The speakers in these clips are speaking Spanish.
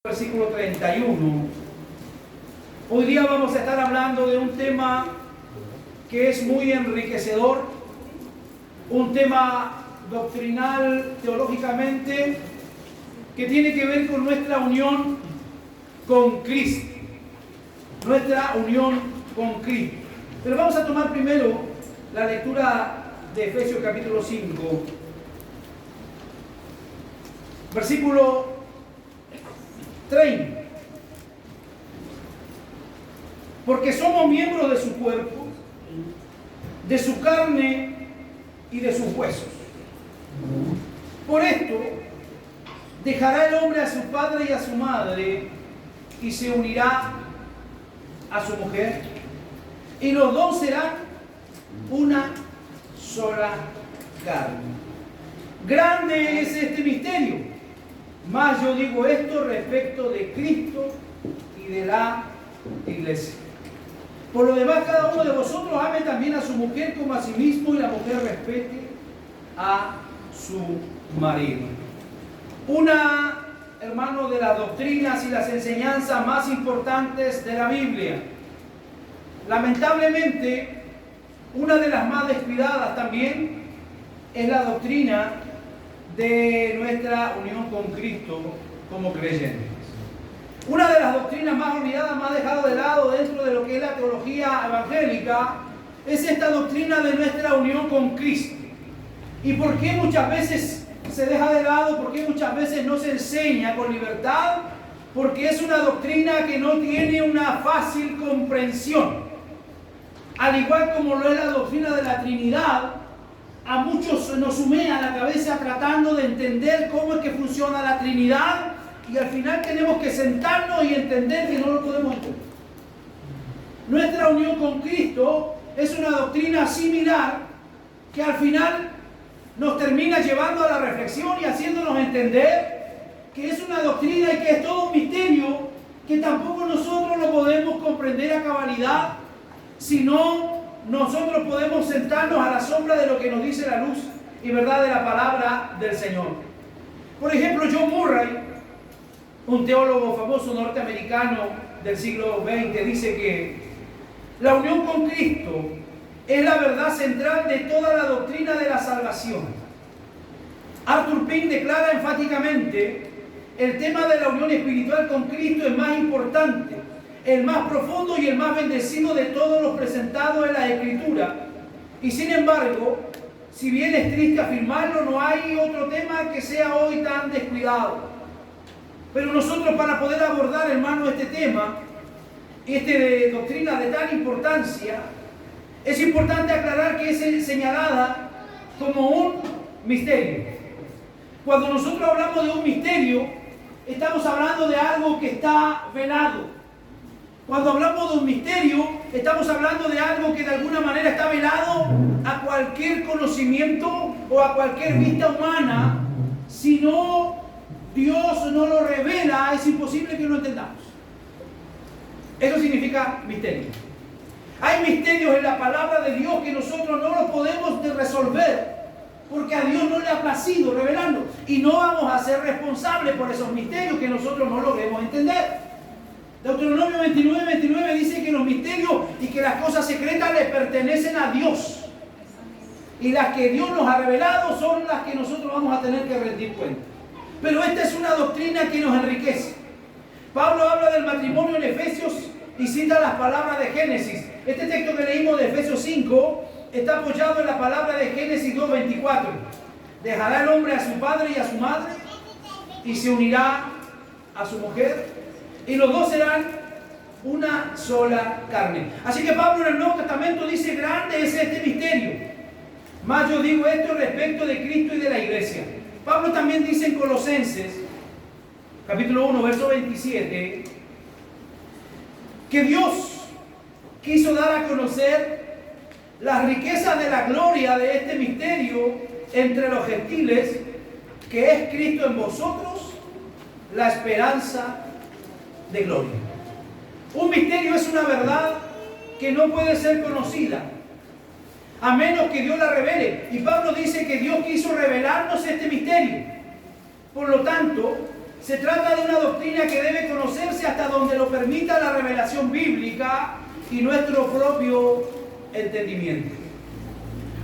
Versículo 31. Hoy día vamos a estar hablando de un tema que es muy enriquecedor, un tema doctrinal, teológicamente, que tiene que ver con nuestra unión con Cristo. Nuestra unión con Cristo. Pero vamos a tomar primero la lectura de Efesios capítulo 5, versículo 30. Porque somos miembros de su cuerpo, de su carne y de sus huesos. Por esto, dejará el hombre a su padre y a su madre y se unirá a su mujer, y los dos serán una sola carne. Grande es este misterio, mas yo digo esto respecto de Cristo y de la iglesia. Por lo demás, cada uno de vosotros ame también a su mujer como a sí mismo, y la mujer respete a su marido. Una, hermano, de las doctrinas y las enseñanzas más importantes de la Biblia. Lamentablemente, una de las más descuidadas también es la doctrina de nuestra unión con Cristo como creyentes. Una de las doctrinas más olvidadas, más dejado de lado dentro de lo que es la teología evangélica, es esta doctrina de nuestra unión con Cristo. ¿Y por qué muchas veces se deja de lado? ¿Por qué muchas veces no se enseña con libertad? Porque es una doctrina que no tiene una fácil comprensión. Al igual como lo es la doctrina de la Trinidad, a muchos nos humea la cabeza tratando de entender cómo es que funciona la Trinidad, y al final tenemos que sentarnos y entender que no lo podemos entender. Nuestra unión con Cristo es una doctrina similar que al final nos termina llevando a la reflexión y haciéndonos entender que es una doctrina y que es todo un misterio que tampoco nosotros lo podemos comprender a cabalidad, sino nosotros podemos sentarnos a la sombra de lo que nos dice la luz y verdad de la palabra del Señor. Por ejemplo, John Murray, un teólogo famoso norteamericano del siglo XX, dice que la unión con Cristo es la verdad central de toda la doctrina de la salvación. Arthur Pink declara enfáticamente: el tema de la unión espiritual con Cristo es más importante, el más profundo y el más bendecido de todos los presentados en la Escritura. Y sin embargo, si bien es triste afirmarlo, no hay otro tema que sea hoy tan descuidado. Pero nosotros, para poder abordar, hermano, este tema, de doctrina de tal importancia, es importante aclarar que es señalada como un misterio. Cuando nosotros hablamos de un misterio, estamos hablando de algo que está velado. Cuando hablamos de un misterio, estamos hablando de algo que de alguna manera está velado a cualquier conocimiento o a cualquier vista humana. Si no Dios no lo revela, es imposible que lo entendamos. Eso significa misterio. Hay misterios en la palabra de Dios que nosotros no los podemos resolver, porque a Dios no le ha placido revelarlo, y no vamos a ser responsables por esos misterios que nosotros no logremos entender. Deuteronomio 29 dice que los misterios y que las cosas secretas le pertenecen a Dios, y las que Dios nos ha revelado son las que nosotros vamos a tener que rendir cuenta. Pero esta es una doctrina que nos enriquece. Pablo habla del matrimonio en Efesios y cita las palabras de Génesis. Este texto que leímos de Efesios 5 está apoyado en la palabra de Génesis 2:24. Dejará el hombre a su padre y a su madre y se unirá a su mujer, y los dos serán una sola carne. Así que Pablo en el Nuevo Testamento dice: grande es este misterio, mas yo digo esto respecto de Cristo y de la iglesia. Pablo también dice en Colosenses, capítulo 1, verso 27, que Dios quiso dar a conocer las riquezas de la gloria de este misterio entre los gentiles, que es Cristo en vosotros, la esperanza de gloria. Un misterio es una verdad que no puede ser conocida a menos que Dios la revele. Y Pablo dice que Dios quiso revelarnos este misterio. Por lo tanto, se trata de una doctrina que debe donde lo permita la revelación bíblica y nuestro propio entendimiento.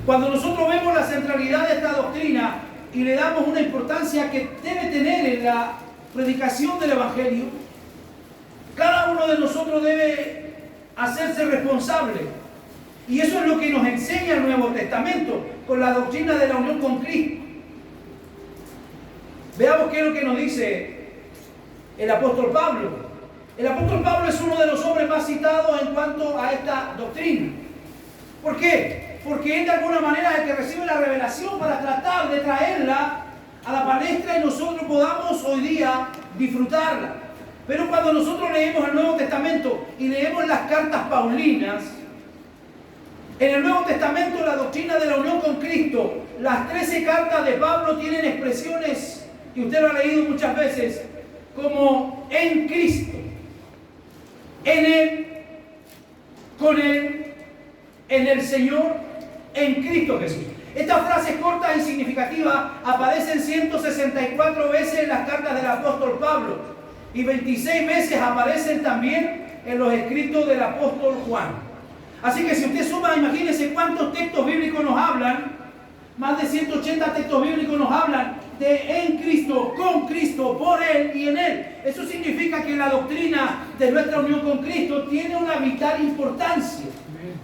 Cuando nosotros vemos la centralidad de esta doctrina y le damos una importancia que debe tener en la predicación del Evangelio, cada uno de nosotros debe hacerse responsable. Y eso es lo que nos enseña el Nuevo Testamento con la doctrina de la unión con Cristo. Veamos qué es lo que nos dice el apóstol Pablo. El apóstol Pablo es uno de los hombres más citados en cuanto a esta doctrina. ¿Por qué? Porque él de alguna manera es el que recibe la revelación para tratar de traerla a la palestra y nosotros podamos hoy día disfrutarla. Pero cuando nosotros leemos el Nuevo Testamento y leemos las cartas paulinas, en el Nuevo Testamento la doctrina de la unión con Cristo, las 13 cartas de Pablo tienen expresiones, y usted lo ha leído muchas veces, como en Cristo, en Él, con Él, en el Señor, en Cristo Jesús. Estas frases cortas y significativas aparecen 164 veces en las cartas del apóstol Pablo y 26 veces aparecen también en los escritos del apóstol Juan. Así que si usted suma, imagínense cuántos textos bíblicos nos hablan. Más de 180 textos bíblicos nos hablan de en Cristo, con Cristo, por Él y en Él. Eso significa que la doctrina de nuestra unión con Cristo tiene una vital importancia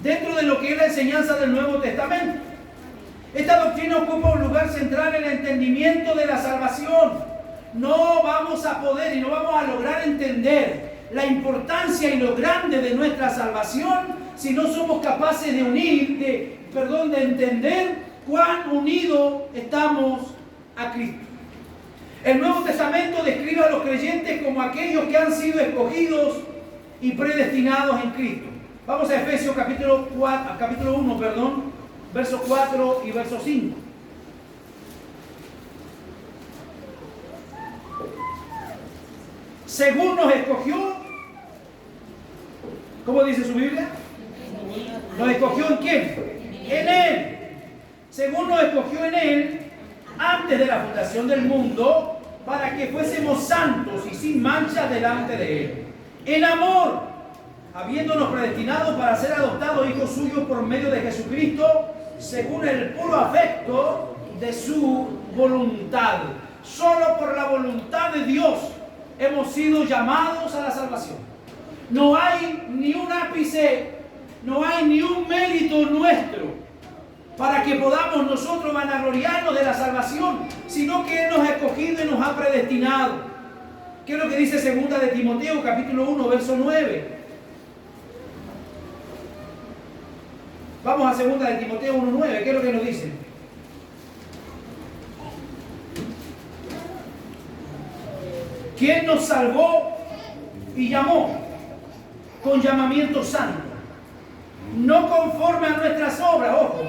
dentro de lo que es la enseñanza del Nuevo Testamento. Esta doctrina ocupa un lugar central en el entendimiento de la salvación. No vamos a poder y no vamos a lograr entender la importancia y lo grande de nuestra salvación si no somos capaces de de entender cuán unidos estamos a Cristo. El Nuevo Testamento describe a los creyentes como aquellos que han sido escogidos y predestinados en Cristo. Vamos a Efesios capítulo 1, verso 4 y verso 5. Según nos escogió, ¿cómo dice su Biblia? ¿Nos escogió en quién? En Él. Según nos escogió en Él, antes de la fundación del mundo, para que fuésemos santos y sin mancha delante de Él. En amor, habiéndonos predestinados para ser adoptados hijos suyos por medio de Jesucristo, según el puro afecto de su voluntad. Solo por la voluntad de Dios hemos sido llamados a la salvación. No hay ni un ápice, no hay ni un mérito nuestro para que podamos nosotros vanagloriarnos de la salvación, sino que Él nos ha escogido y nos ha predestinado. ¿Qué es lo que dice 2 de Timoteo, capítulo 1, verso 9? Vamos a 2 de Timoteo 1, 9. ¿Qué es lo que nos dice? ¿Quién nos salvó y llamó con llamamiento santo? No conforme a nuestras obras, ojo,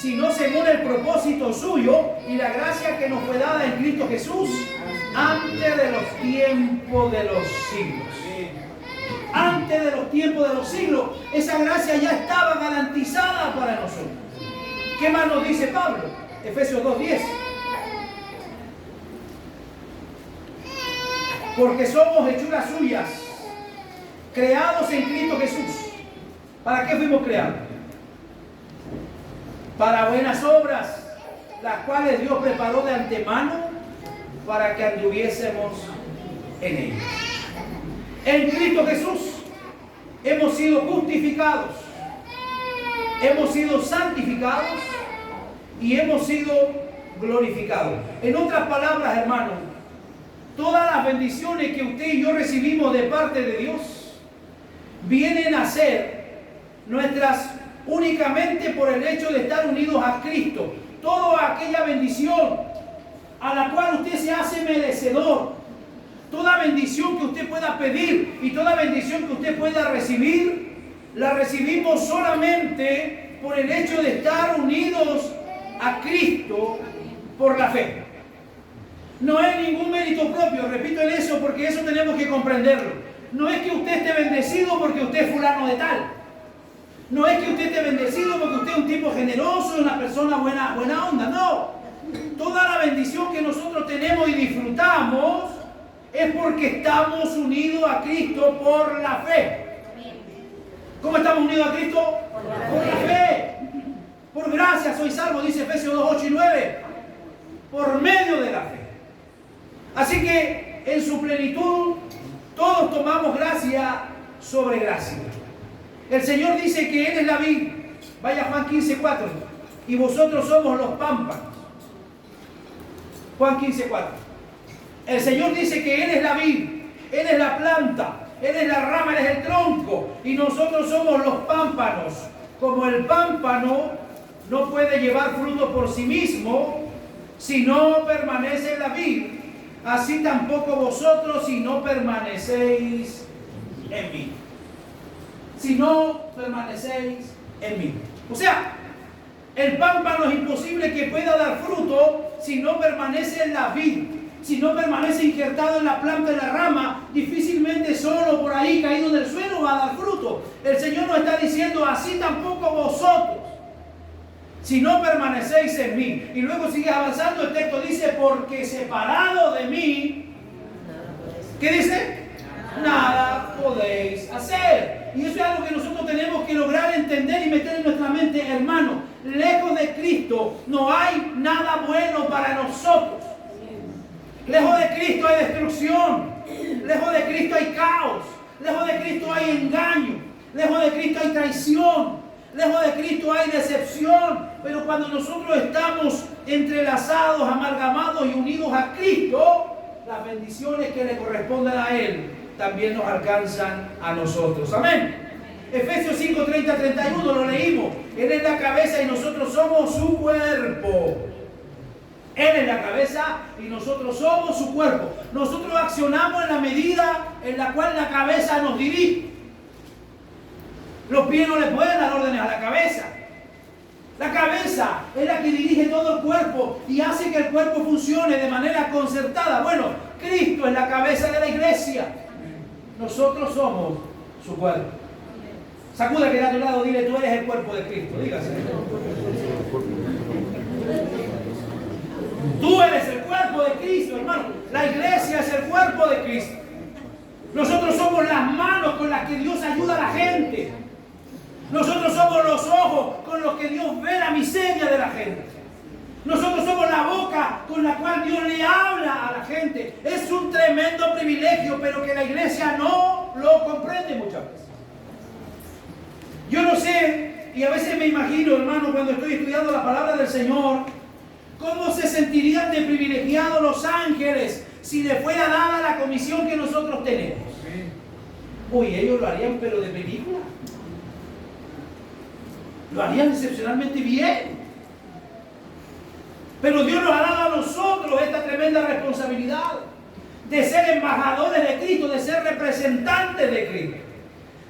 sino según el propósito suyo y la gracia que nos fue dada en Cristo Jesús antes de los tiempos de los siglos. Antes de los tiempos de los siglos, esa gracia ya estaba garantizada para nosotros. ¿Qué más nos dice Pablo? Efesios 2:10. Porque somos hechuras suyas, creados en Cristo Jesús. ¿Para qué fuimos creados? Para buenas obras, las cuales Dios preparó de antemano para que anduviésemos en ellas. En Cristo Jesús hemos sido justificados, hemos sido santificados y hemos sido glorificados. En otras palabras, hermanos, todas las bendiciones que usted y yo recibimos de parte de Dios vienen a ser nuestras únicamente por el hecho de estar unidos a Cristo. Toda aquella bendición a la cual usted se hace merecedor, toda bendición que usted pueda pedir y toda bendición que usted pueda recibir, la recibimos solamente por el hecho de estar unidos a Cristo por la fe. No hay ningún mérito propio, repito en eso porque eso tenemos que comprenderlo. No es que usted esté bendecido porque usted es fulano de tal. No es que usted esté bendecido porque usted es un tipo generoso, una persona buena onda. No. Toda la bendición que nosotros tenemos y disfrutamos es porque estamos unidos a Cristo por la fe. ¿Cómo estamos unidos a Cristo? Por la fe. Por gracia soy salvo, dice Efesios 2, 8 y 9. Por medio de la fe. Así que en su plenitud todos tomamos gracia sobre gracia. El Señor dice que Él es la vid. Vaya Juan 15, 4. Y vosotros somos los pámpanos. Juan 15, 4. El Señor dice que Él es la vid, Él es la planta, Él es la rama, Él es el tronco. Y nosotros somos los pámpanos. Como el pámpano no puede llevar fruto por sí mismo si no permanece en la vid, así tampoco vosotros si no permanecéis en mí. Si no permanecéis en mí. O sea, el pámpano es imposible que pueda dar fruto si no permanece en la vid. Si no permanece injertado en la planta de la rama, difícilmente solo por ahí caído en el suelo va a dar fruto. El Señor nos está diciendo, así tampoco vosotros, si no permanecéis en mí. Y luego sigue avanzando, el texto dice, porque separado de mí, ¿qué dice? Nada podéis hacer. Y eso es algo que nosotros tenemos que lograr entender y meter en nuestra mente, hermano. Lejos de Cristo no hay nada bueno para nosotros. Lejos de Cristo hay destrucción. Lejos de Cristo hay caos. Lejos de Cristo hay engaño. Lejos de Cristo hay traición. Lejos de Cristo hay decepción. Pero cuando nosotros estamos entrelazados, amalgamados y unidos a Cristo, las bendiciones que le corresponden a Él también nos alcanzan a nosotros. Amén. Efesios 5, 30, 31 lo leímos. Él es la cabeza y nosotros somos su cuerpo. Él es la cabeza y nosotros somos su cuerpo. Nosotros accionamos en la medida en la cual la cabeza nos dirige. Los pies no le pueden dar órdenes a la cabeza. La cabeza es la que dirige todo el cuerpo y hace que el cuerpo funcione de manera concertada. Bueno, Cristo es la cabeza de la iglesia. Nosotros somos su cuerpo. Sacuda que de a tu lado, dile, tú eres el cuerpo de Cristo. Dígase. Tú eres el cuerpo de Cristo, hermano. La iglesia es el cuerpo de Cristo. Nosotros somos las manos con las que Dios ayuda a la gente. Nosotros somos los ojos con los que Dios ve la miseria de la gente. Nosotros somos la boca con la cual Dios le habla a la gente. Es un tremendo privilegio, pero que la iglesia no lo comprende muchas veces. Yo no sé, y a veces me imagino, hermano, cuando estoy estudiando la palabra del Señor, cómo se sentirían de privilegiados los ángeles si les fuera dada la comisión que nosotros tenemos. Uy, ellos lo harían, pero de película. Lo harían excepcionalmente bien. Pero Dios nos ha dado a nosotros esta tremenda responsabilidad de ser embajadores de Cristo, de ser representantes de Cristo.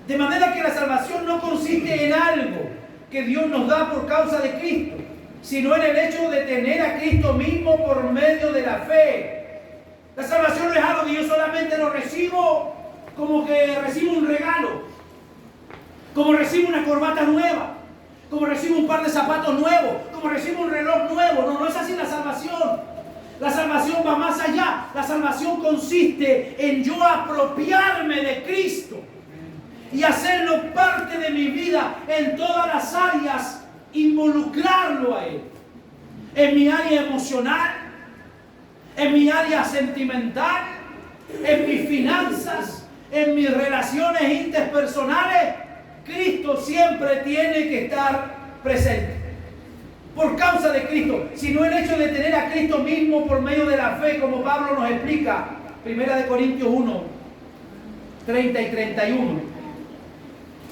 De manera que la salvación no consiste en algo que Dios nos da por causa de Cristo, sino en el hecho de tener a Cristo mismo por medio de la fe. La salvación no es algo que yo solamente lo recibo como que recibo un regalo, como recibo una corbata nueva, como recibo un par de zapatos nuevos, como recibo un reloj nuevo. No, no es así la salvación. La salvación va más allá. La salvación consiste en yo apropiarme de Cristo y hacerlo parte de mi vida en todas las áreas, involucrarlo a Él. En mi área emocional, en mi área sentimental, en mis finanzas, en mis relaciones interpersonales. Cristo siempre tiene que estar presente. Por causa de Cristo, sino el hecho de tener a Cristo mismo por medio de la fe, como Pablo nos explica, 1 Corintios 1, 30 y 31.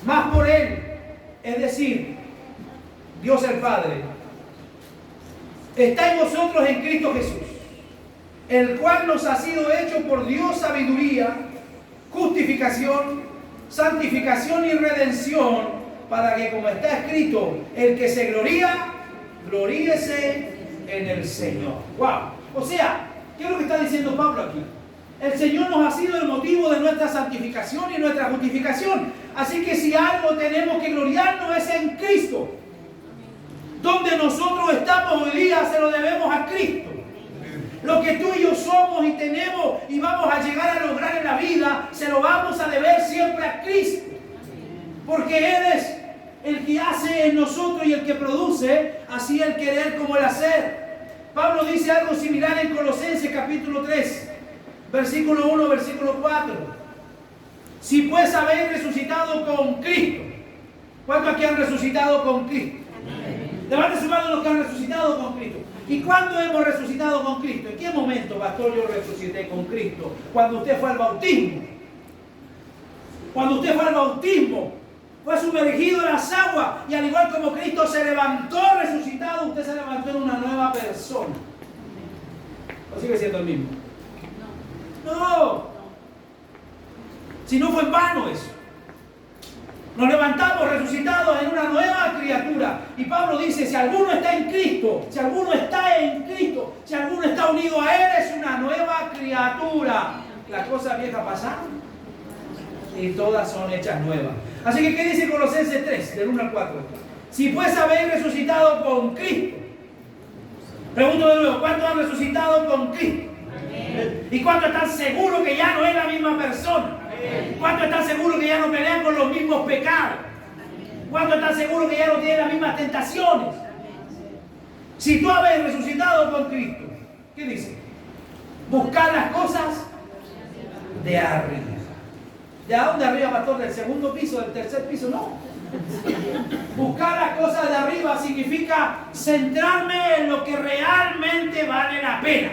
Más por Él, es decir, Dios el Padre, está en vosotros en Cristo Jesús, el cual nos ha sido hecho por Dios sabiduría, justificación, santificación y redención, para que, como está escrito, el que se gloría, gloríese en el Señor. ¡Wow! O sea, ¿qué es lo que está diciendo Pablo aquí? El Señor nos ha sido el motivo de nuestra santificación y nuestra justificación. Así que si algo tenemos que gloriarnos es en Cristo. Donde nosotros estamos hoy día se lo debemos a Cristo. Lo que tú y yo somos y tenemos y vamos a llegar a lograr en la vida, se lo vamos a deber siempre a Cristo. Porque Él es el que hace en nosotros y el que produce, así el querer como el hacer. Pablo dice algo similar en Colosenses capítulo 3, versículo 1, versículo 4. Si pues habéis resucitado con Cristo. ¿Cuántos aquí han resucitado con Cristo? Levante su mano los que han resucitado con Cristo. ¿Y cuándo hemos resucitado con Cristo? ¿En qué momento, pastor, yo resucité con Cristo? Cuando usted fue al bautismo. Cuando usted fue al bautismo, fue sumergido en las aguas y al igual como Cristo se levantó resucitado, usted se levantó en una nueva persona. ¿O sigue siendo el mismo? No. Si no fue en vano eso. Nos levantamos resucitados en una nueva criatura. Y Pablo dice, si alguno está en Cristo, si alguno está en Cristo, si alguno está unido a Él, es una nueva criatura. Las cosas viejas pasaron y todas son hechas nuevas. Así que, ¿qué dice Colosenses 3, del 1 al 4? Si pues habéis resucitado con Cristo. Pregunto de nuevo, ¿cuántos han resucitado con Cristo? ¿Y cuántos están seguros que ya no es la misma persona? ¿Cuántos están seguros que ya no pelean con los mismos pecados? ¿Cuántos están seguros que ya no tienen las mismas tentaciones? Si tú habéis resucitado con Cristo, ¿qué dice? Buscar las cosas de arriba. ¿De dónde arriba, pastor? ¿Del segundo piso, del tercer piso? No. Buscar las cosas de arriba significa centrarme en lo que realmente vale la pena.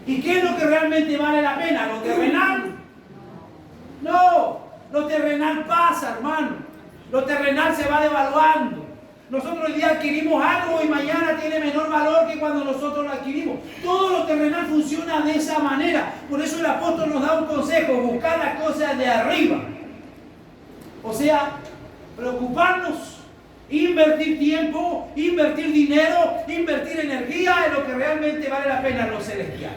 ¿Y qué es lo que realmente vale la pena? ¿Lo terrenal? No, lo terrenal pasa, hermano. Lo terrenal se va devaluando. Nosotros hoy día adquirimos algo y mañana tiene menor valor que cuando nosotros lo adquirimos. Todo lo terrenal funciona de esa manera. Por eso el apóstol nos da un consejo: buscar las cosas de arriba. O sea, preocuparnos, invertir tiempo, invertir dinero, invertir energía en lo que realmente vale la pena, lo celestial.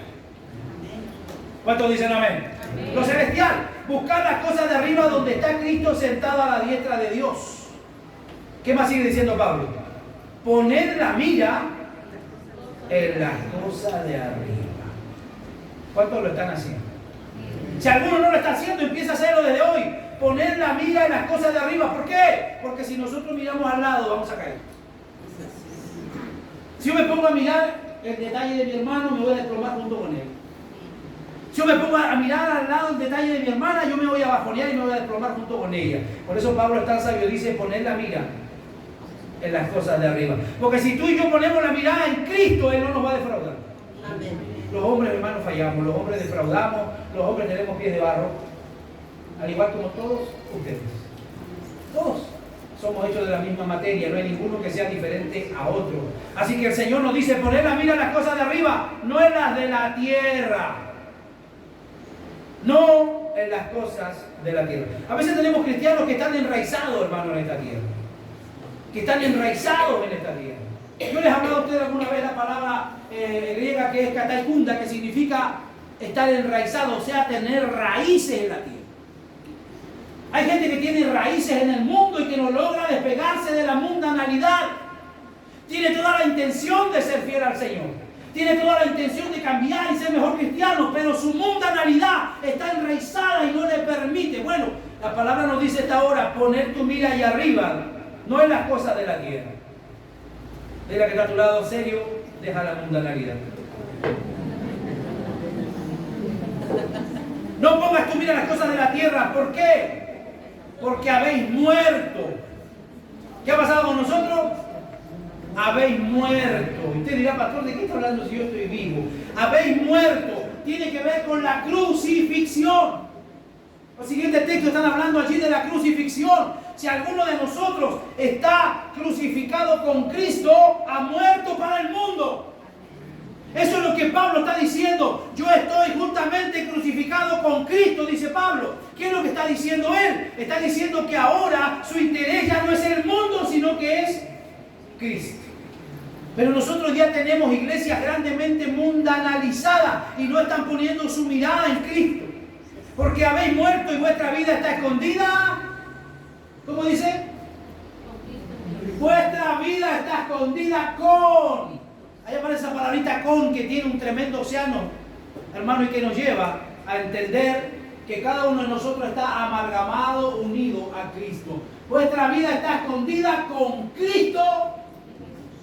¿Cuántos dicen amén? Amén. Lo celestial, buscar las cosas de arriba donde está Cristo sentado a la diestra de Dios. ¿Qué más sigue diciendo Pablo? Poner la mira en las cosas de arriba. ¿Cuántos lo están haciendo? Si alguno no lo está haciendo, empieza a hacerlo desde hoy. Poner la mira en las cosas de arriba. ¿Por qué? Porque si nosotros miramos al lado, vamos a caer. Si yo me pongo a mirar el detalle de mi hermano, me voy a desplomar junto con él. Si yo me pongo a mirar al lado el detalle de mi hermana, yo me voy a bajonear y me voy a desplomar junto con ella. Por eso Pablo es tan sabio, dice poner la mira en las cosas de arriba. Porque si tú y yo ponemos la mirada en Cristo, Él no nos va a defraudar. Amén. Los hombres, hermanos, fallamos, los hombres defraudamos, los hombres tenemos pies de barro, al igual como todos ustedes. Todos somos hechos de la misma materia, no hay ninguno que sea diferente a otro. Así que el Señor nos dice poner la mira en las cosas de arriba, no en las de la tierra. No en las cosas de la tierra. A veces tenemos cristianos que están enraizados, hermanos, en esta tierra. Que están enraizados en esta tierra. Yo les he hablado a ustedes alguna vez la palabra griega que es kataikunda, que significa estar enraizado, o sea, tener raíces en la tierra. Hay gente que tiene raíces en el mundo y que no logra despegarse de la mundanalidad. Tiene toda la intención de ser fiel al Señor. Tiene toda la intención de cambiar y ser mejor cristiano, pero su mundanalidad está enraizada y no le permite. Bueno, la palabra nos dice esta hora, poner tu mira ahí arriba, no en las cosas de la tierra. Mira que está a tu lado, serio, deja la mundanalidad. No pongas tu mira en las cosas de la tierra. ¿Por qué? Porque habéis muerto. ¿Qué ha pasado con nosotros? Habéis muerto. Y usted dirá, pastor, ¿de qué está hablando si yo estoy vivo? Habéis muerto. Tiene que ver con la crucifixión. Los siguientes textos están hablando allí de la crucifixión. Si alguno de nosotros está crucificado con Cristo, ha muerto para el mundo. Eso es lo que Pablo está diciendo. Yo estoy justamente crucificado con Cristo, dice Pablo. ¿Qué es lo que está diciendo él? Está diciendo que ahora su interés ya no es el mundo, sino que es Cristo. Pero nosotros ya tenemos iglesias grandemente mundanalizadas y no están poniendo su mirada en Cristo. Porque habéis muerto y vuestra vida está escondida. ¿Cómo dice? Vuestra vida está escondida con. Ahí aparece esa palabrita con, que tiene un tremendo océano, hermano, y que nos lleva a entender que cada uno de nosotros está amalgamado, unido a Cristo. Vuestra vida está escondida con Cristo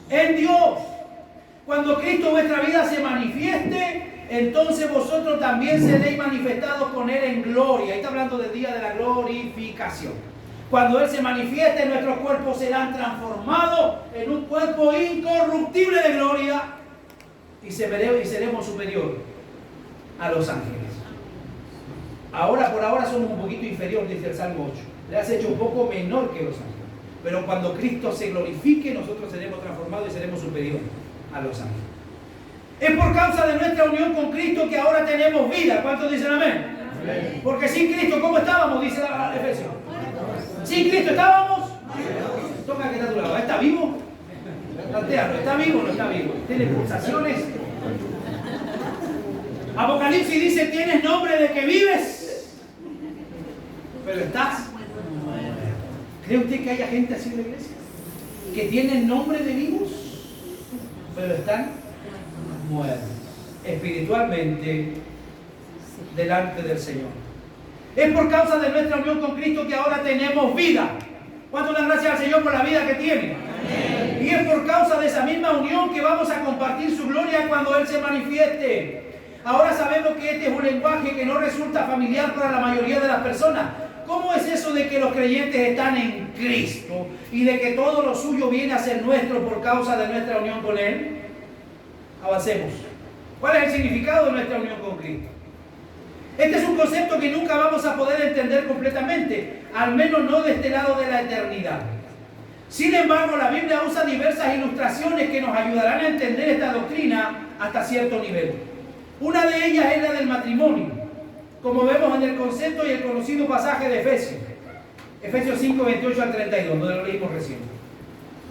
en Dios. Cuando Cristo en vuestra vida se manifieste, entonces vosotros también seréis manifestados con Él en gloria. Ahí está hablando del día de la glorificación. Cuando Él se manifieste, nuestros cuerpos serán transformados en un cuerpo incorruptible de gloria y seremos superiores a los ángeles. Ahora, por ahora, somos un poquito inferior, dice el Salmo 8. Le has hecho un poco menor que los ángeles. Pero cuando Cristo se glorifique, nosotros seremos transformados y seremos superiores a los ángeles. Es por causa de nuestra unión con Cristo que ahora tenemos vida. ¿Cuántos dicen amén? Amén. Porque sin Cristo, ¿cómo estábamos? Dice la Efesios. Sin Cristo estábamos. Toca que está a tu lado. ¿Está vivo? Plantéalo. ¿Está vivo o no está vivo? ¿Tiene pulsaciones? Apocalipsis dice: tienes nombre de que vives, pero estás. ¿Cree usted que haya gente así en la iglesia? Que tienen nombre de vivos, pero están muertos espiritualmente delante del Señor. Es por causa de nuestra unión con Cristo que ahora tenemos vida. ¿Cuánto dan gracias al Señor por la vida que tiene? Amén. Y es por causa de esa misma unión que vamos a compartir su gloria cuando Él se manifieste. Ahora sabemos que este es un lenguaje que no resulta familiar para la mayoría de las personas. ¿Cómo es eso de que los creyentes están en Cristo y de que todo lo suyo viene a ser nuestro por causa de nuestra unión con Él? Avancemos. ¿Cuál es el significado de nuestra unión con Cristo? Este es un concepto que nunca vamos a poder entender completamente, al menos no de este lado de la eternidad. Sin embargo, la Biblia usa diversas ilustraciones que nos ayudarán a entender esta doctrina hasta cierto nivel. Una de ellas es la del matrimonio, como vemos en el concepto y el conocido pasaje de Efesios. Efesios 5, 28 al 32, donde lo leímos recién.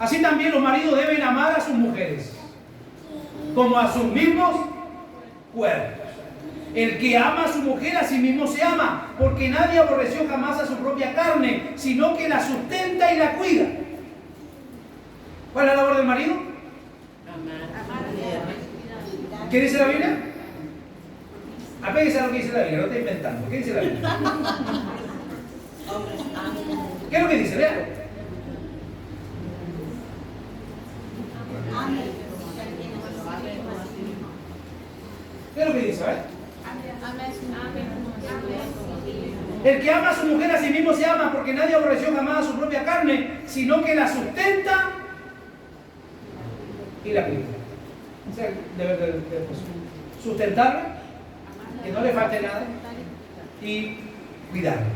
Así también los maridos deben amar a sus mujeres, como a sus mismos cuerpos. El que ama a su mujer a sí mismo se ama, porque nadie aborreció jamás a su propia carne, sino que la sustenta y la cuida. ¿Cuál es la labor del marido? ¿Qué dice la Biblia? Apéguese a lo que dice la Biblia, no está inventando. ¿Qué dice la Biblia? ¿Qué es lo que dice? Léalo. ¿Qué es lo que dice? A ver. El que ama a su mujer a sí mismo se ama, porque nadie aborreció jamás a su propia carne, sino que la sustenta y la cuida. O sea, debe sustentarla, que no le falte nada, y cuidarla.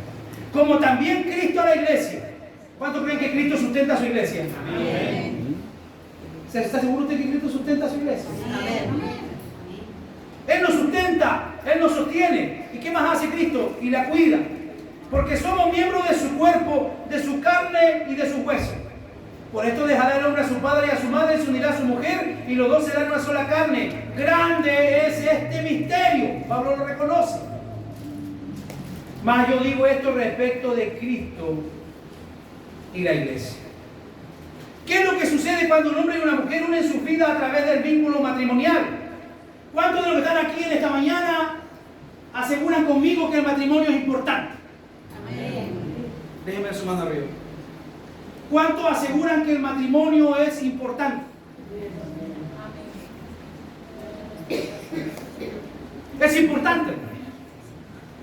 Como también Cristo a la iglesia. ¿Cuántos creen que Cristo sustenta a su iglesia? Amén. ¿Está seguro usted que Cristo sustenta a su iglesia? Amén. Él nos sustenta, Él nos sostiene. ¿Y qué más hace Cristo? Y la cuida. Porque somos miembros de su cuerpo, de su carne y de su hueso. Por esto dejará el hombre a su padre y a su madre, y se unirá a su mujer, y los dos serán una sola carne. Grande es este misterio. Pablo lo reconoce. Mas yo digo esto respecto de Cristo y la iglesia. ¿Qué es lo que sucede cuando un hombre y una mujer unen su vida a través del vínculo matrimonial? ¿Cuántos de los que están aquí en esta mañana aseguran conmigo que el matrimonio es importante? Amén. Déjenme ver su mano arriba. ¿Cuántos aseguran que el matrimonio es importante? Es importante,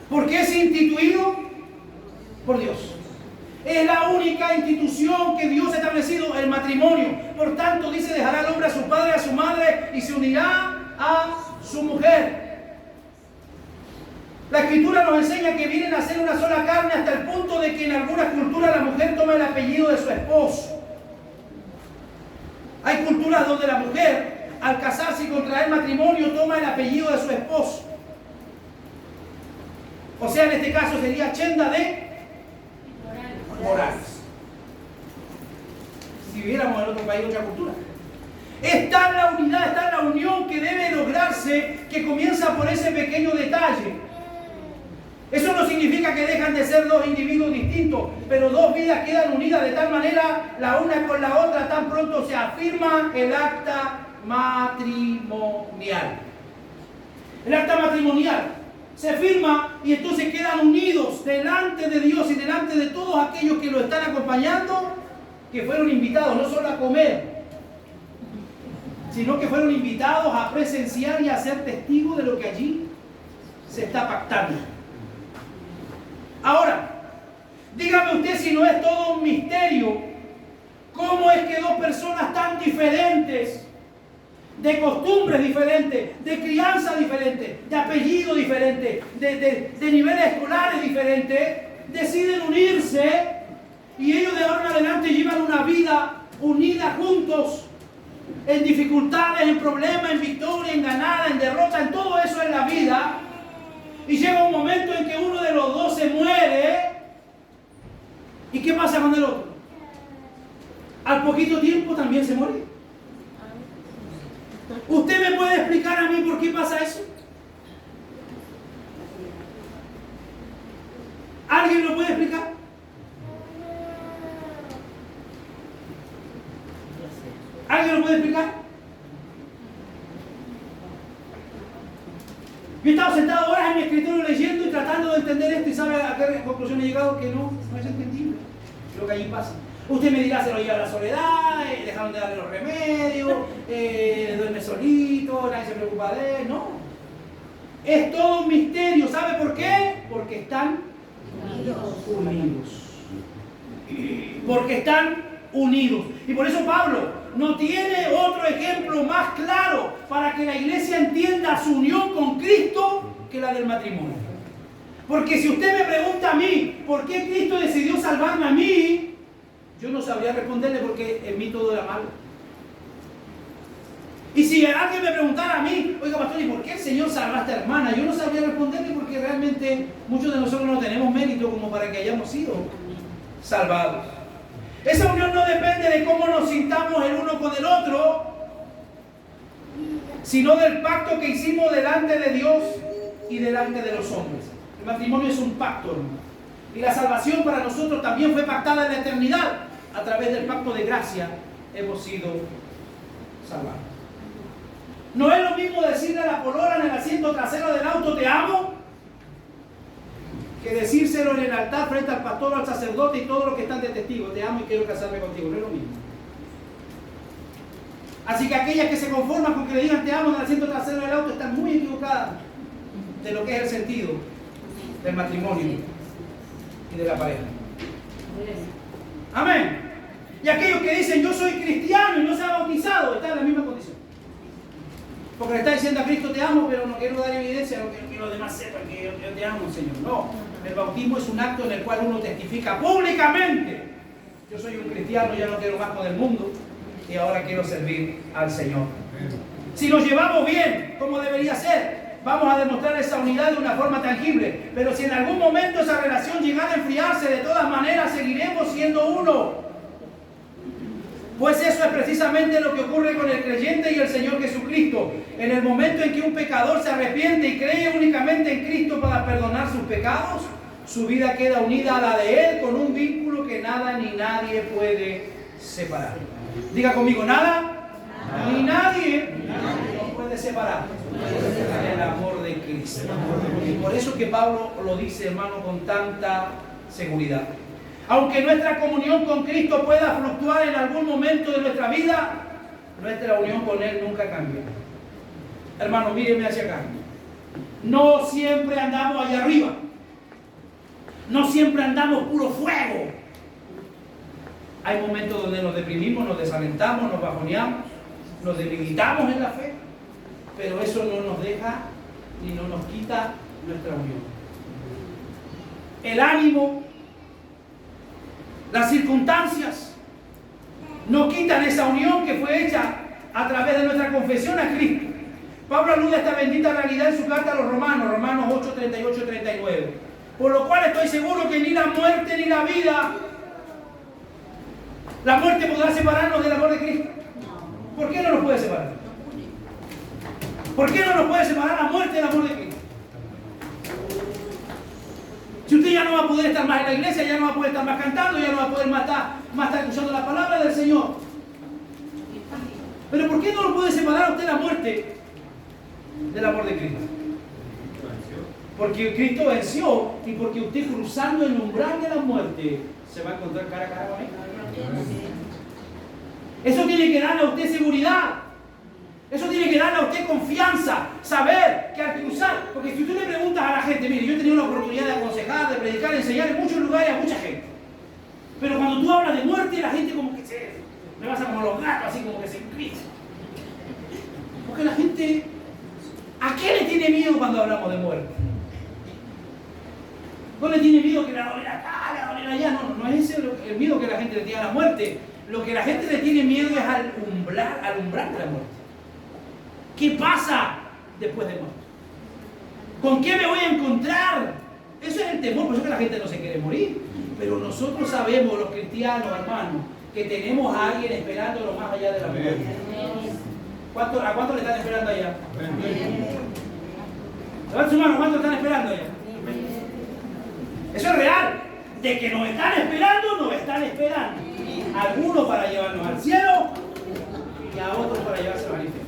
porque es instituido por Dios. Es la única institución que Dios ha establecido, el matrimonio. Por tanto, dice: dejará el hombre a su padre y a su madre, y se unirá a su mujer. La Escritura nos enseña que vienen a ser una sola carne, hasta el punto de que en algunas culturas la mujer toma el apellido de su esposo. Hay culturas donde la mujer, al casarse y contraer matrimonio, toma el apellido de su esposo. O sea, en este caso sería Chenda de Morales. Si viviéramos en otro país, otra cultura. Está en la unidad, está en la unión que debe lograrse, que comienza por ese pequeño detalle. Eso no significa que dejan de ser dos individuos distintos, pero dos vidas quedan unidas de tal manera, la una con la otra, tan pronto se afirma el acta matrimonial. El acta matrimonial se firma y entonces quedan unidos delante de Dios y delante de todos aquellos que lo están acompañando, que fueron invitados no solo a comer, sino que fueron invitados a presenciar y a ser testigos de lo que allí se está pactando. Ahora, dígame usted si no es todo un misterio, cómo es que dos personas tan diferentes, de costumbres diferentes, de crianza diferente, de apellido diferente, de niveles escolares diferentes, deciden unirse y ellos de ahora en adelante llevan una vida unida juntos, en dificultades, en problemas, en victoria, en ganada, en derrota, en todo eso en la vida. Y llega un momento en que uno de los dos se muere. ¿Y qué pasa con el otro? Al poquito tiempo también se muere. ¿Usted me puede explicar a mí por qué pasa eso? ¿Alguien lo puede explicar? ¿Alguien lo puede explicar? Yo he estado sentado horas en mi escritorio leyendo y tratando de entender esto y ¿sabe a qué conclusión he llegado? Que no es entendible lo que allí pasa. Usted me dirá, se lo lleva a la soledad, dejaron de darle los remedios, duerme solito, nadie se preocupa de él. No. Es todo un misterio. ¿Sabe por qué? Porque están unidos. Porque están unidos. Y por eso Pablo no tiene otro ejemplo más claro para que la iglesia entienda su unión con Cristo que la del matrimonio. Porque si usted me pregunta a mí, ¿por qué Cristo decidió salvarme a mí? Yo no sabría responderle porque en mí todo era malo. Y si alguien me preguntara a mí, oiga pastor, ¿y por qué el Señor salvó a esta hermana? Yo no sabría responderle porque realmente muchos de nosotros no tenemos mérito como para que hayamos sido salvados. Esa unión no depende de cómo nos sintamos el uno con el otro, sino del pacto que hicimos delante de Dios y delante de los hombres. El matrimonio es un pacto, hermano. Y la salvación para nosotros también fue pactada en la eternidad. A través del pacto de gracia hemos sido salvados. No es lo mismo decirle a la polola en el asiento trasero del auto te amo, que decírselo en el altar frente al pastor o al sacerdote y todos los que están de testigos, te amo y quiero casarme contigo. No es lo mismo. Así que aquellas que se conforman con que le digan te amo en el asiento trasero del auto están muy equivocadas de lo que es el sentido del matrimonio y de la pareja. Amén. Y aquellos que dicen yo soy cristiano y no se ha bautizado, están en la misma condición. Porque le está diciendo a Cristo te amo, pero no quiero dar evidencia, no quiero que los demás sepan que yo te amo, Señor. No, el bautismo es un acto en el cual uno testifica públicamente. Yo soy un cristiano, ya no quiero más con el mundo y ahora quiero servir al Señor. Si nos llevamos bien, como debería ser, vamos a demostrar esa unidad de una forma tangible. Pero si en algún momento esa relación llegara a enfriarse, de todas maneras seguiremos siendo uno. Pues eso es precisamente lo que ocurre con el creyente y el Señor Jesucristo. En el momento en que un pecador se arrepiente y cree únicamente en Cristo para perdonar sus pecados, su vida queda unida a la de Él con un vínculo que nada ni nadie puede separar. Diga conmigo, nada ni nadie nos puede separar del amor de Cristo. Y por eso que Pablo lo dice, hermano, con tanta seguridad. Aunque nuestra comunión con Cristo pueda fluctuar en algún momento de nuestra vida, nuestra unión con Él nunca cambia. Hermano, míreme hacia acá. No siempre andamos allá arriba. No siempre andamos puro fuego. Hay momentos donde nos deprimimos, nos desalentamos, nos bajoneamos, nos debilitamos en la fe, pero eso no nos deja ni no nos quita nuestra unión. El ánimo, las circunstancias no quitan esa unión que fue hecha a través de nuestra confesión a Cristo. Pablo alude a esta bendita realidad en su carta a los Romanos, Romanos 8, 38 y 39. Por lo cual estoy seguro que ni la muerte ni la vida, la muerte podrá separarnos del amor de Cristo. ¿Por qué no nos puede separar? ¿Por qué no nos puede separar la muerte del amor de Cristo? Si usted ya no va a poder estar más en la iglesia, ya no va a poder estar más cantando, ya no va a poder más estar escuchando la palabra del Señor. Pero ¿por qué no lo puede separar a usted la muerte del amor de Cristo? Porque Cristo venció y porque usted cruzando el umbral de la muerte se va a encontrar cara a cara con Él. Eso tiene que darle a usted seguridad. Eso tiene que darle a usted confianza. Saber que al cruzar, porque si usted le preguntas a la gente, mire, yo he tenido la oportunidad de aconsejar, de predicar, de enseñar en muchos lugares a mucha gente. Pero cuando tú hablas de muerte, la gente como que me pasa como los gatos, así como que se inclina. Porque la gente, ¿a qué le tiene miedo cuando hablamos de muerte? No le tiene miedo que la doler acá, la doler allá. No es ese el miedo que la gente le tiene a la muerte. Lo que la gente le tiene miedo es al umbral de la muerte. ¿Qué pasa después de muerte? ¿Con qué me voy a encontrar? Eso es el temor, por eso que la gente no se quiere morir. Pero nosotros sabemos, los cristianos, hermanos, que tenemos a alguien esperándolo más allá de la muerte. ¿A cuánto le están esperando allá? Levanta su mano, ¿cuánto están esperando allá? Eso es real. De que nos están esperando, nos están esperando. Algunos para llevarnos al cielo y a otros para llevarse al infierno.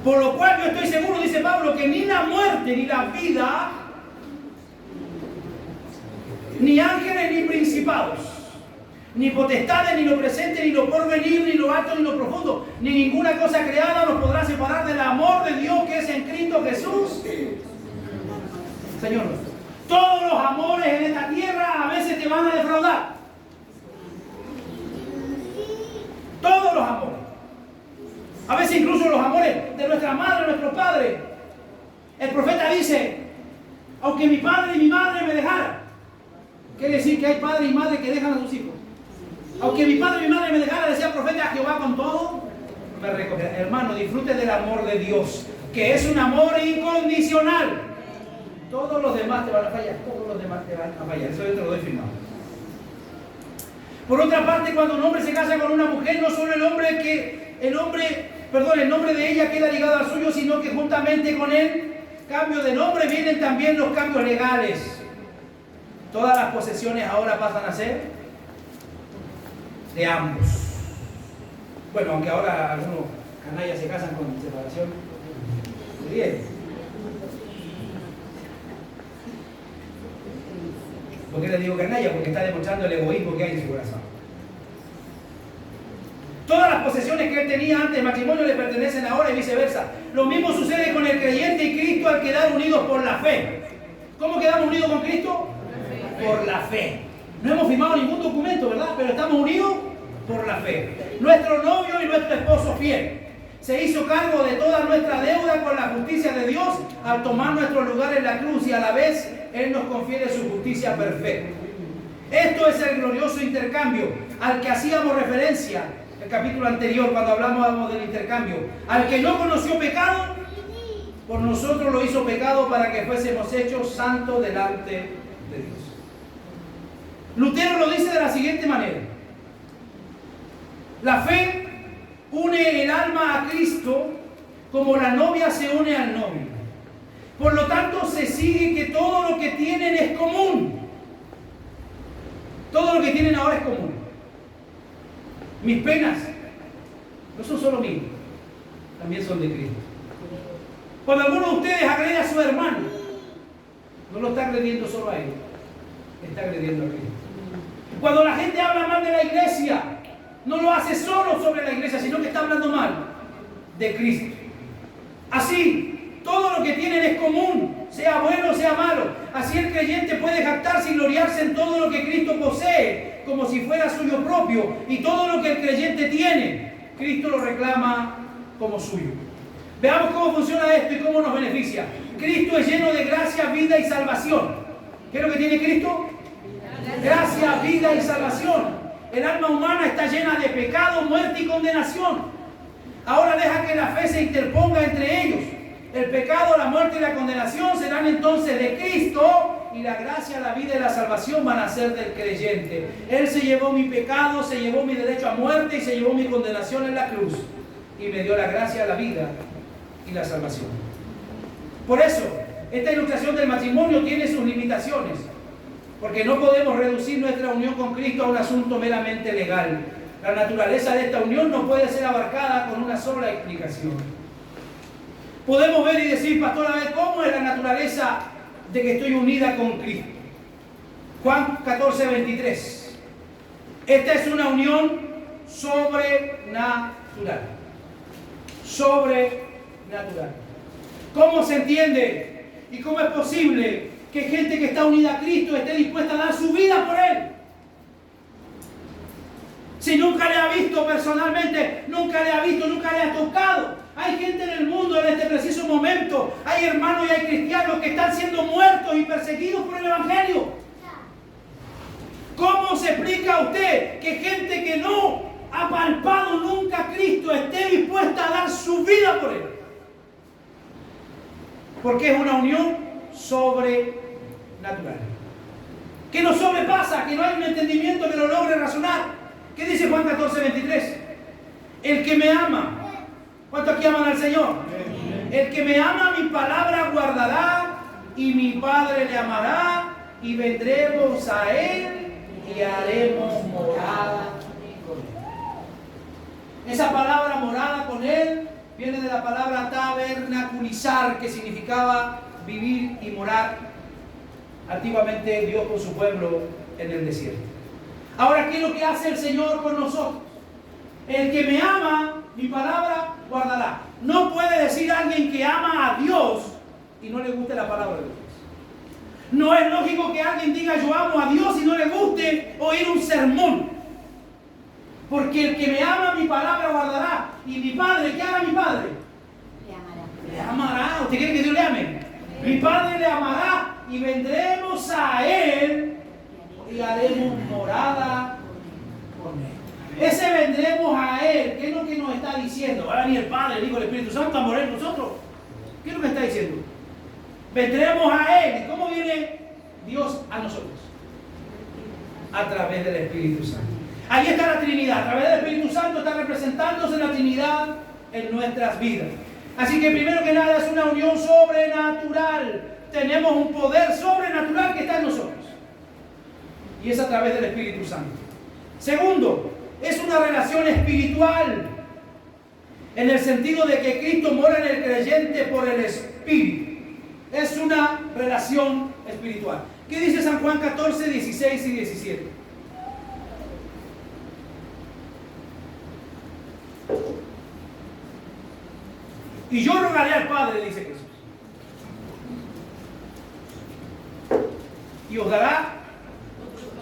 Por lo cual yo estoy seguro, dice Pablo, que ni la muerte ni la vida, ni ángeles ni principados, ni potestades, ni lo presente, ni lo porvenir, ni lo alto, ni lo profundo, ni ninguna cosa creada nos podrá separar del amor de Dios que es en Cristo Jesús, Señor. Todos los amores en esta tierra a veces te van a defraudar. Todos los amores. A veces incluso los amores de nuestra madre, nuestro padre. El profeta dice, aunque mi padre y mi madre me dejaran. Quiere decir que hay padres y madres que dejan a sus hijos. Aunque mi padre y mi madre me dejaran, decía el profeta, Jehová con todo me recogerá. Hermano, disfrute del amor de Dios, que es un amor incondicional. Todos los demás te van a fallar, todos los demás te van a fallar. Eso yo te lo doy firmado. Por otra parte, cuando un hombre se casa con una mujer, no solo el nombre de ella queda ligado al suyo, sino que juntamente con el cambio de nombre vienen también los cambios legales. Todas las posesiones ahora pasan a ser de ambos. Bueno, aunque ahora algunos canallas se casan con separación. Bien. ¿Por qué le digo canalla? Porque está demostrando el egoísmo que hay en su corazón. Todas las posesiones que él tenía antes del matrimonio le pertenecen ahora y viceversa. Lo mismo sucede con el creyente y Cristo al quedar unidos por la fe. ¿Cómo quedamos unidos con Cristo? Por la fe. No hemos firmado ningún documento, ¿verdad? Pero estamos unidos por la fe. Nuestro novio y nuestro esposo fiel se hizo cargo de toda nuestra deuda con la justicia de Dios al tomar nuestro lugar en la cruz y a la vez Él nos confiere su justicia perfecta. Esto es el glorioso intercambio al que hacíamos referencia el capítulo anterior cuando hablamos del intercambio. Al que no conoció pecado, por nosotros lo hizo pecado para que fuésemos hechos santos delante de Dios. Lutero lo dice de la siguiente manera. La fe une el alma a Cristo como la novia se une al novio. Por lo tanto, se sigue que todo lo que tienen es común. Todo lo que tienen ahora es común. Mis penas no son solo mías, también son de Cristo. Cuando alguno de ustedes agrede a su hermano, no lo está agrediendo solo a él, está agrediendo a Cristo. Cuando la gente habla mal de la iglesia, no lo hace solo sobre la iglesia, sino que está hablando mal de Cristo. Así, todo lo que tienen es común, sea bueno o sea malo. Así el creyente puede jactarse y gloriarse en todo lo que Cristo posee, como si fuera suyo propio. Y todo lo que el creyente tiene, Cristo lo reclama como suyo. Veamos cómo funciona esto y cómo nos beneficia. Cristo es lleno de gracia, vida y salvación. ¿Qué es lo que tiene Cristo? Gracia, vida y salvación. El alma humana está llena de pecado, muerte y condenación. Ahora deja que la fe se interponga entre ellos. El pecado, la muerte y la condenación serán entonces de Cristo y la gracia, la vida y la salvación van a ser del creyente. Él se llevó mi pecado, se llevó mi derecho a muerte y se llevó mi condenación en la cruz y me dio la gracia, la vida y la salvación. Por eso, esta ilustración del matrimonio tiene sus limitaciones. Porque no podemos reducir nuestra unión con Cristo a un asunto meramente legal. La naturaleza de esta unión no puede ser abarcada con una sola explicación. Podemos ver y decir, pastor, a ver, ¿cómo es la naturaleza de que estoy unida con Cristo? Juan 14, 23. Esta es una unión sobrenatural. Sobrenatural. ¿Cómo se entiende? ¿Y cómo es posible que gente que está unida a Cristo esté dispuesta a dar su vida por Él? Si nunca le ha visto personalmente, nunca le ha visto, nunca le ha tocado. Hay gente en el mundo en este preciso momento, hay hermanos y hay cristianos que están siendo muertos y perseguidos por el Evangelio. ¿Cómo se explica a usted que gente que no ha palpado nunca a Cristo esté dispuesta a dar su vida por Él? Porque es una unión sobrenatural. Que nos sobrepasa, que no hay un entendimiento que lo logre razonar. ¿Qué dice Juan 14, 23? El que me ama. ¿Cuántos aquí aman al Señor? El que me ama, mi palabra guardará, y mi Padre le amará, y vendremos a Él y haremos morada con Él. Esa palabra morada con Él viene de la palabra tabernaculizar, que significaba vivir y morar antiguamente Dios con su pueblo en el desierto. Ahora, ¿qué es lo que hace el Señor con nosotros? El que me ama, mi palabra guardará. No puede decir alguien que ama a Dios y no le guste la palabra de Dios. No es lógico que alguien diga yo amo a Dios y no le guste oír un sermón. Porque el que me ama, mi palabra guardará. Y mi Padre, ¿qué hará mi Padre? Le amará. ¿Usted quiere que Dios le ame? Mi Padre le amará y vendremos a Él y haremos morada con Él. Ese vendremos a Él, ¿qué es lo que nos está diciendo? Va a venir el Padre, el Hijo, el Espíritu Santo a morar en nosotros. ¿Qué es lo que está diciendo? Vendremos a Él. ¿Y cómo viene Dios a nosotros? A través del Espíritu Santo. Ahí está la Trinidad. A través del Espíritu Santo está representándose la Trinidad en nuestras vidas. Así que primero que nada es una unión sobrenatural. Tenemos un poder sobrenatural que está en nosotros. Y es a través del Espíritu Santo. Segundo, es una relación espiritual. En el sentido de que Cristo mora en el creyente por el Espíritu. Es una relación espiritual. ¿Qué dice San Juan 14, 16 y 17? Y yo rogaré al Padre, dice Jesús, y os dará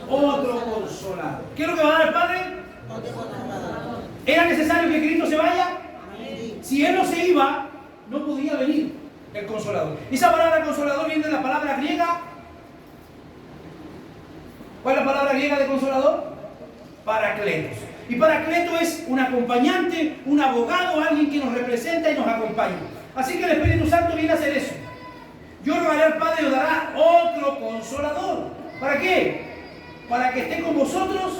otro consolador. ¿Qué es lo que va a dar el Padre? ¿Era necesario que Cristo se vaya? Si Él no se iba, no podía venir el consolador. Esa palabra consolador viene de la palabra griega. ¿Cuál es la palabra griega de consolador? Paracletos. Y Paracleto es un acompañante, un abogado, alguien que nos representa y nos acompaña. Así que el Espíritu Santo viene a hacer eso. Yo rogaré al Padre y os dará otro consolador. ¿Para qué? Para que esté con vosotros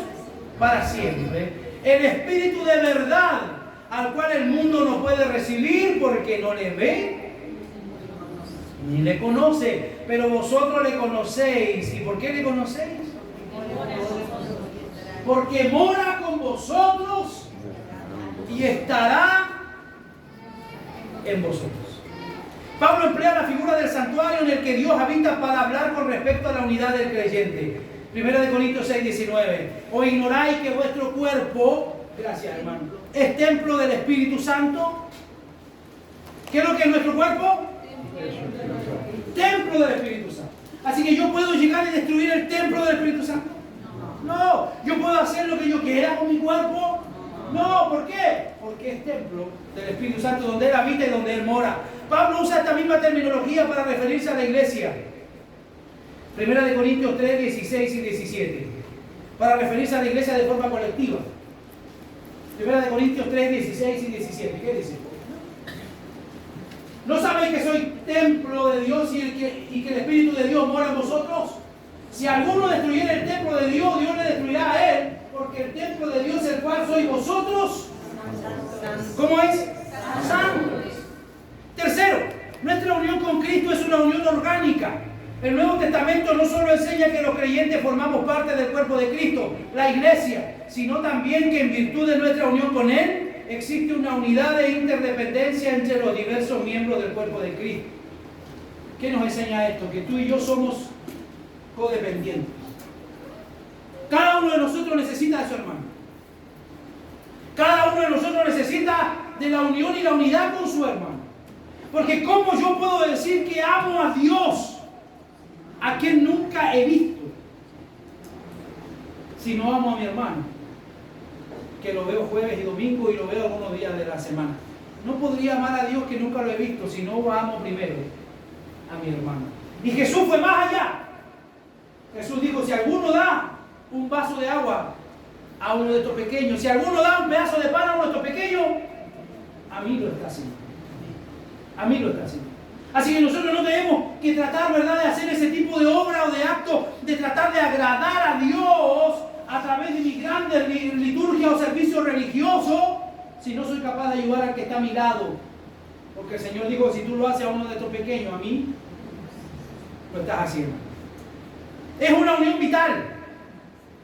para siempre. El Espíritu de verdad, al cual el mundo no puede recibir porque no le ve ni le conoce. Pero vosotros le conocéis. ¿Y por qué le conocéis? Porque mora con vosotros y estará en vosotros. Pablo emplea la figura del santuario en el que Dios habita para hablar con respecto a la unidad del creyente. 1 Corintios 6, 19. ¿O ignoráis que vuestro cuerpo, gracias hermano, es templo del Espíritu Santo? ¿Qué es lo que es nuestro cuerpo? Templo del Espíritu Santo. Así que yo puedo llegar y destruir el templo del Espíritu Santo. No, yo puedo hacer lo que yo quiera con mi cuerpo. No, ¿por qué? Porque es templo del Espíritu Santo donde Él habita y donde Él mora. Pablo usa esta misma terminología para referirse a la iglesia. 1 Corintios 3, 16 y 17. Para referirse a la iglesia de forma colectiva. 1 Corintios 3, 16 y 17. ¿Qué dice? ¿No sabéis que soy templo de Dios y que el Espíritu de Dios mora en vosotros? Si alguno destruyera el templo de Dios, Dios le destruirá a él, porque el templo de Dios, el cual sois vosotros, ¿cómo es? Santos. Tercero, nuestra unión con Cristo es una unión orgánica. El Nuevo Testamento no solo enseña que los creyentes formamos parte del cuerpo de Cristo, la iglesia, sino también que en virtud de nuestra unión con Él, existe una unidad de interdependencia entre los diversos miembros del cuerpo de Cristo. ¿Qué nos enseña esto? Que tú y yo somos codependientes. Cada uno de nosotros necesita de su hermano. Cada uno de nosotros necesita de la unión y la unidad con su hermano. Porque ¿cómo yo puedo decir que amo a Dios, a quien nunca he visto, si no amo a mi hermano, que lo veo jueves y domingo y lo veo algunos días de la semana? No podría amar a Dios que nunca lo he visto si no amo primero a mi hermano. Y Jesús fue más allá. Jesús dijo, si alguno da un vaso de agua a uno de estos pequeños, si alguno da un pedazo de pan a uno de estos pequeños, a mí lo está haciendo. A mí lo está haciendo. Así que nosotros no tenemos que tratar, ¿verdad?, de hacer ese tipo de obra o de acto, de tratar de agradar a Dios a través de mi grande liturgia o servicio religioso, si no soy capaz de ayudar al que está a mi lado. Porque el Señor dijo, si tú lo haces a uno de estos pequeños, a mí lo estás haciendo. Es una unión vital.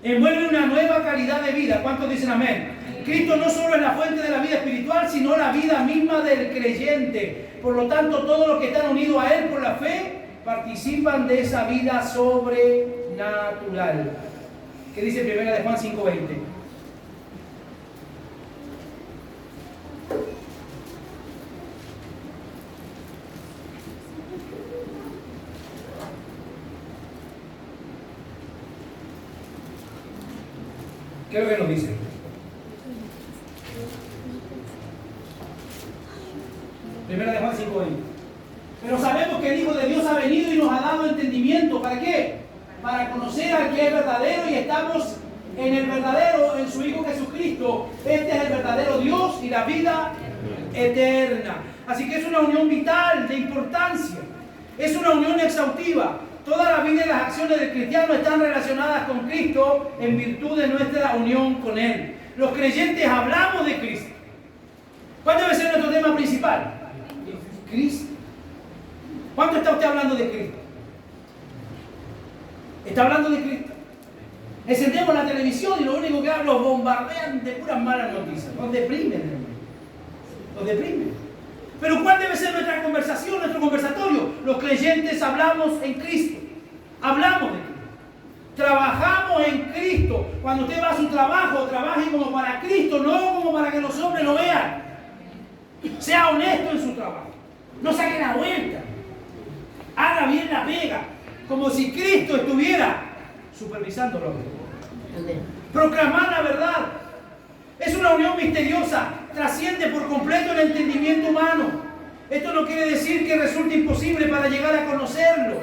Envuelve una nueva calidad de vida. ¿Cuántos dicen amén? Cristo no solo es la fuente de la vida espiritual, sino la vida misma del creyente. Por lo tanto, todos los que están unidos a Él por la fe participan de esa vida sobrenatural. ¿Qué dice 1 de Juan 5:20? ¿Qué es lo que nos dice? Primera de Juan 5:20. Pero sabemos que el Hijo de Dios ha venido y nos ha dado entendimiento. ¿Para qué? Para conocer al que es verdadero, y estamos en el verdadero, en su Hijo Jesucristo. Este es el verdadero Dios y la vida eterna. Así que es una unión vital, de importancia. Es una unión exhaustiva. Toda la vida y las acciones del cristiano están relacionadas con Cristo en virtud de nuestra unión con Él. Los creyentes hablamos de Cristo. ¿Cuál debe ser nuestro tema principal? Cristo. ¿Cuánto está usted hablando de Cristo? ¿Está hablando de Cristo? Encendemos la televisión y lo único que hablan, los bombardean de puras malas noticias. Nos deprimen, hermano. Nos deprimen. Pero ¿cuál debe ser nuestra conversación, nuestro conversatorio? Los creyentes hablamos en Cristo. Hablamos de Cristo. Trabajamos en Cristo. Cuando usted va a su trabajo, trabaje como para Cristo, no como para que los hombres lo vean. Sea honesto en su trabajo. No saque la vuelta. Haga bien la pega. Como si Cristo estuviera supervisándolo. Proclamar la verdad. Es una unión misteriosa. Trasciende por completo el entendimiento humano. Esto no quiere decir que resulte imposible para llegar a conocerlo.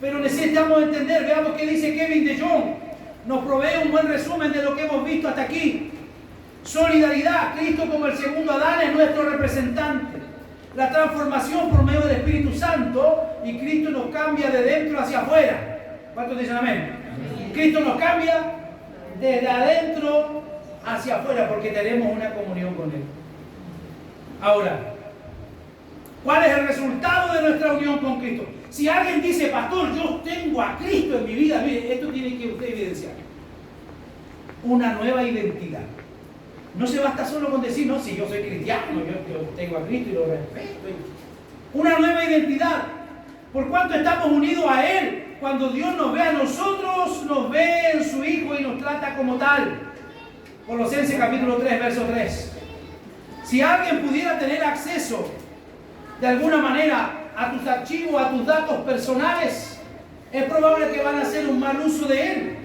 Pero necesitamos entender. Veamos qué dice Kevin de Jong. Nos provee un buen resumen de lo que hemos visto hasta aquí. Solidaridad. Cristo como el segundo Adán es nuestro representante. La transformación por medio del Espíritu Santo, y Cristo nos cambia de dentro hacia afuera. ¿Cuántos dicen amén? Cristo nos cambia desde adentro hacia afuera porque tenemos una comunión con Él. Ahora, ¿cuál es el resultado de nuestra unión con Cristo? Si alguien dice, pastor, yo tengo a Cristo en mi vida, mire, esto tiene que usted evidenciar. Una nueva identidad. No se basta solo con decir, no, si yo soy cristiano, yo tengo a Cristo y lo respeto. Una nueva identidad. Por cuanto estamos unidos a Él, cuando Dios nos ve a nosotros, nos ve en su Hijo y nos trata como tal. Colosenses capítulo 3, verso 3. Si alguien pudiera tener acceso de alguna manera a tus archivos, a tus datos personales, es probable que van a hacer un mal uso de Él.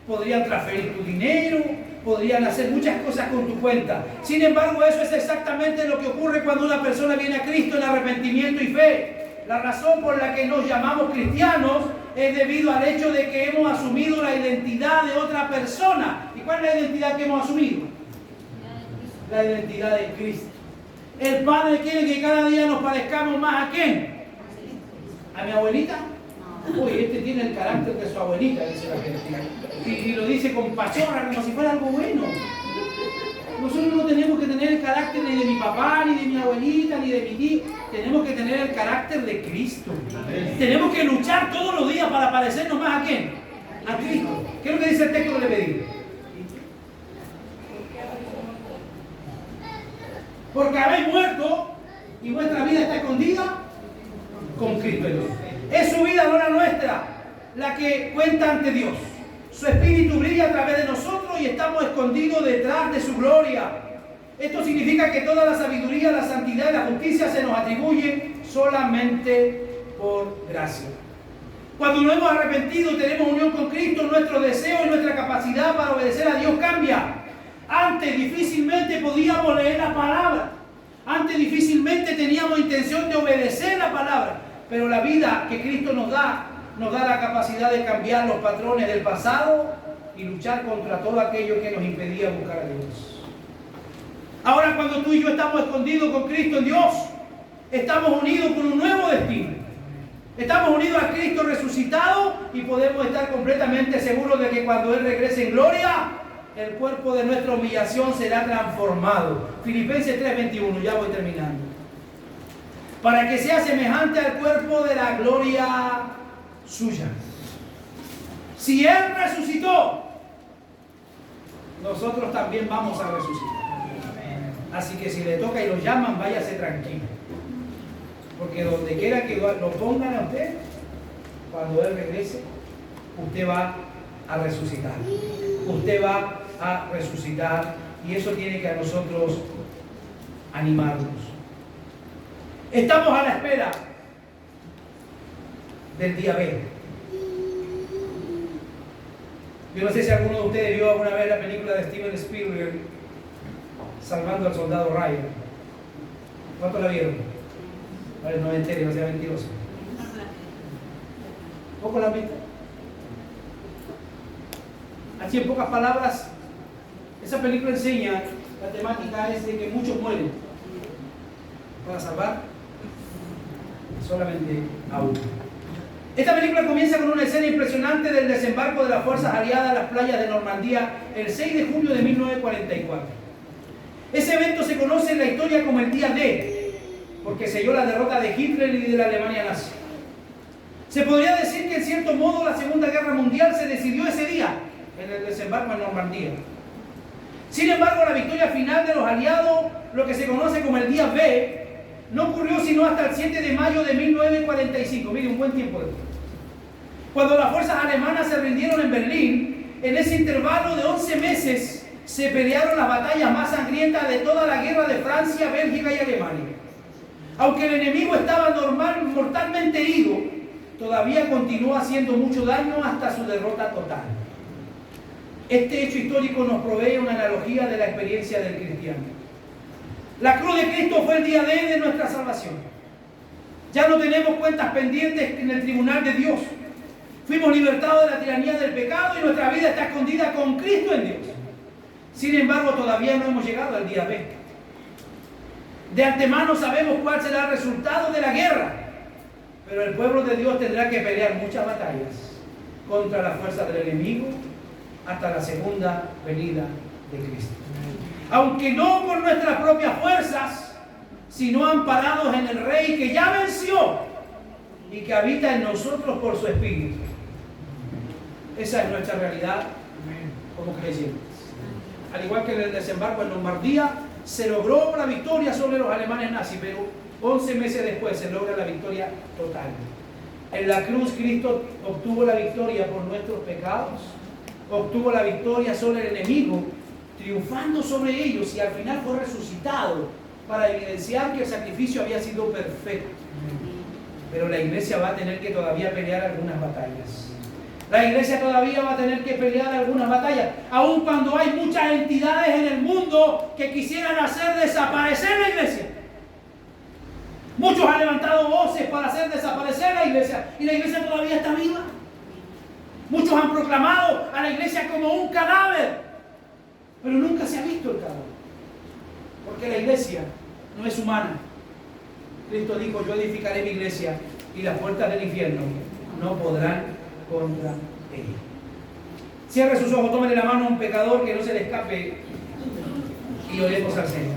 Podrían transferir tu dinero, podrían hacer muchas cosas con tu cuenta. Sin embargo, eso es exactamente lo que ocurre cuando una persona viene a Cristo en arrepentimiento y fe. La razón por la que nos llamamos cristianos es debido al hecho de que hemos asumido la identidad de otra persona. ¿Y cuál es la identidad que hemos asumido? La identidad de Cristo. El Padre quiere que cada día nos parezcamos más a ¿quién? ¿A mi abuelita? Uy, este tiene el carácter de su abuelita, dice la gente. Y lo dice con pachorra, como si fuera algo bueno. Nosotros no tenemos que tener el carácter ni de mi papá, ni de mi abuelita, ni de mi tío. Tenemos que tener el carácter de Cristo. Tenemos que luchar todos los días para parecernos más a ¿quién? A Cristo. ¿Qué es lo que dice el texto que le pedí? Porque habéis muerto y vuestra vida está escondida con Cristo en Dios. Es su vida, no la nuestra, la que cuenta ante Dios. Su Espíritu brilla a través de nosotros y estamos escondidos detrás de su gloria. Esto significa que toda la sabiduría, la santidad y la justicia se nos atribuyen solamente por gracia. Cuando nos hemos arrepentido, tenemos unión con Cristo, nuestro deseo y nuestra capacidad para obedecer a Dios cambia. Antes difícilmente podíamos leer la palabra. Antes difícilmente teníamos intención de obedecer la palabra. Pero la vida que Cristo nos da la capacidad de cambiar los patrones del pasado y luchar contra todo aquello que nos impedía buscar a Dios. Ahora, cuando tú y yo estamos escondidos con Cristo en Dios, estamos unidos con un nuevo destino. Estamos unidos a Cristo resucitado y podemos estar completamente seguros de que cuando Él regrese en gloria, el cuerpo de nuestra humillación será transformado. Filipenses 3:21, ya voy terminando. Para que sea semejante al cuerpo de la gloria suya. Si Él resucitó, nosotros también vamos a resucitar. Así que si le toca y lo llaman, váyase tranquilo. Porque donde quiera que lo pongan a usted, cuando Él regrese, usted va a resucitar. Usted va a resucitar y eso tiene que a nosotros animarnos. Estamos a la espera del día B. Yo no sé si alguno de ustedes vio alguna vez la película de Steven Spielberg, Salvando al Soldado Ryan. ¿Cuántos la vieron? Vale, no me entere, no sea mentiroso. ¿Poco la viste? Así en pocas palabras, esa película enseña, la temática es de que muchos mueren para salvar solamente a uno. Esta película comienza con una escena impresionante del desembarco de las fuerzas aliadas a las playas de Normandía el 6 de junio de 1944. Ese evento se conoce en la historia como el Día D, porque selló la derrota de Hitler y de la Alemania nazi. Se podría decir que en cierto modo la Segunda Guerra Mundial se decidió ese día, en el desembarco en Normandía. Sin embargo, la victoria final de los aliados, lo que se conoce como el Día B, no ocurrió sino hasta el 7 de mayo de 1945, mire, un buen tiempo después. Cuando las fuerzas alemanas se rindieron en Berlín, en ese intervalo de 11 meses se pelearon las batallas más sangrientas de toda la guerra de Francia, Bélgica y Alemania. Aunque el enemigo estaba mortalmente herido, todavía continuó haciendo mucho daño hasta su derrota total. Este hecho histórico nos provee una analogía de la experiencia del cristiano. La cruz de Cristo fue el día D de nuestra salvación. Ya no tenemos cuentas pendientes en el tribunal de Dios. Fuimos libertados de la tiranía del pecado y nuestra vida está escondida con Cristo en Dios. Sin embargo, todavía no hemos llegado al día B. De antemano sabemos cuál será el resultado de la guerra, pero el pueblo de Dios tendrá que pelear muchas batallas contra la fuerza del enemigo hasta la segunda venida de Cristo. Aunque no por nuestras propias fuerzas, sino amparados en el Rey que ya venció y que habita en nosotros por su Espíritu. Esa es nuestra realidad como creyentes. Al igual que en el desembarco en Normandía, se logró la victoria sobre los alemanes nazis, pero 11 meses después se logra la victoria total. En la cruz Cristo obtuvo la victoria por nuestros pecados, obtuvo la victoria sobre el enemigo, triunfando sobre ellos y al final fue resucitado para evidenciar que el sacrificio había sido perfecto. Pero la iglesia va a tener que todavía pelear algunas batallas. La iglesia todavía va a tener que pelear algunas batallas, aun cuando hay muchas entidades en el mundo que quisieran hacer desaparecer la iglesia. Muchos han levantado voces para hacer desaparecer la iglesia y la iglesia todavía está viva. Muchos han proclamado a la iglesia como un cadáver, pero nunca se ha visto el cadáver, porque la iglesia no es humana. Cristo dijo: yo edificaré mi iglesia y las puertas del infierno no podrán contra ella. Cierre sus ojos, tómele la mano a un pecador que no se le escape y oremos al Señor.